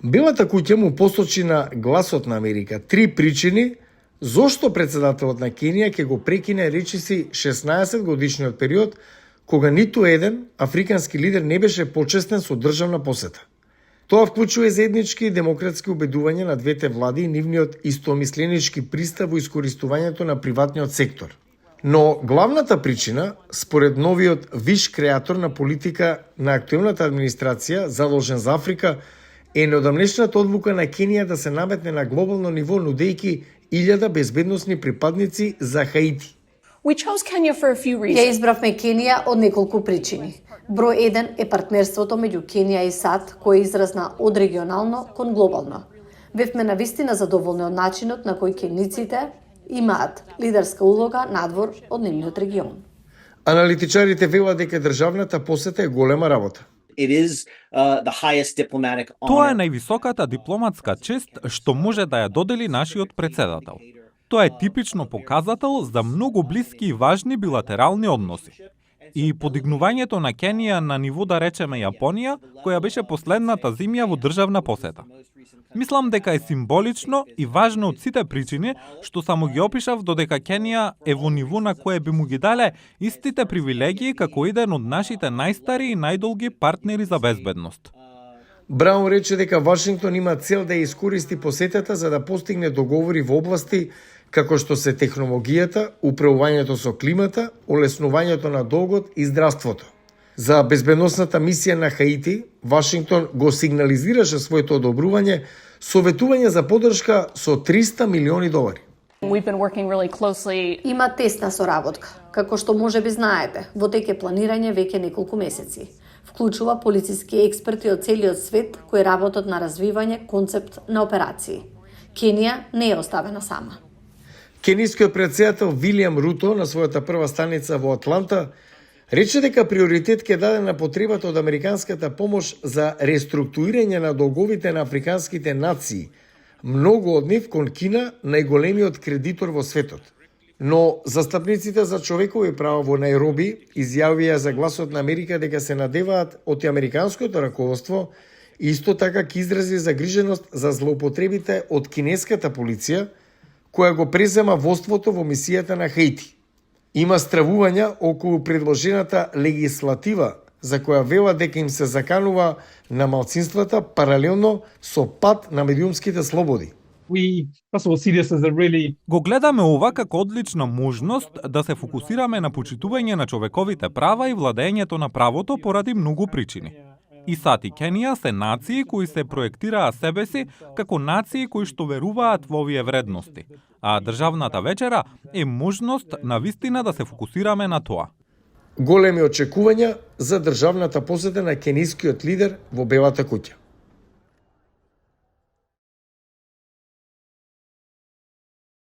Белата куќа му посочи на Гласот на Америка 3 причини зошто председателот на Кенија ќе го прекине речиси 16 годишниот период кога ниту еден африкански лидер не беше почестен со државна посета. Тоа вклучува заеднички демократски убедувања на двете влади и нивниот истомисленички пристав во искористувањето на приватниот сектор. Но главната причина, според новиот виш креатор на политика на актуелната администрација, задолжен за Африка, е неодамнешната одлука на Кенија да се наметне на глобално ниво нудејќи 1000 безбедносни припадници за Хаити. Ја избравме Кенија од неколку причини. Број 1 е партнерството меѓу Кенија и САД, кој е изразна од регионално кон глобално. Бевме навистина задоволни од начинот на кој кениците имаат лидерска улога надвор од нивниот регион. Аналитичарите велат дека државната посета е голема работа. Тоа е највисоката дипломатска чест што може да ја додели нашиот председател. Тоа е типично показател за многу блиски и важни билатерални односи. И подигнувањето на Кенија на ниво да речеме Јапонија, која беше последната земја во државна посета. Мислам дека е символично и важно од сите причини што само ги опишав, додека Кенија е во ниво на кое би му ги дале истите привилегии како еден од нашите најстари и најдолги партнери за безбедност. Браун рече дека Вашингтон има цел да ја искористи посетата за да постигне договори во области како што се технологијата, управувањето со климата, олеснувањето на долгот и здравството. За безбедносната мисија на Хаити, Вашингтон го сигнализираше своето одобрување со ветување за поддршка со $300 милиони. Има тесна соработка. Како што можеби знаете, во тек е планирање веќе неколку месеци. Вклучува полициски експерти од целиот свет кои работат на развивање концепт на операции. Кенија не е оставена сама. Кенискиот председател Вилијам Руто на својата прва станица во Атланта рече дека приоритет ќе даде на потребата од американската помош за реструктурирање на долговите на африканските нации, многу од нив кон Кина, најголемиот кредитор во светот. Но застапниците за човекови права во Најроби изјавија за Гласот на Америка дека се надеваат од американското раководство и исто така ќе изрази загриженост за злоупотребите од кинеската полиција, која го презема водството во мисијата на Хаити. Има стравувања околу предложената легислатива за која вела дека им се заканува на малцинствата паралелно со пат на медиумските слободи. Го гледаме ова како одлична можност да се фокусираме на почитување на човековите права и владењето на правото поради многу причини. И САД и Кенија се нации кои се проектираа себеси како нации кои што веруваат во овие вредности, а државната вечера е можност на вистина да се фокусираме на тоа. Големи очекувања за државната посета на кенискиот лидер во Белата куќа.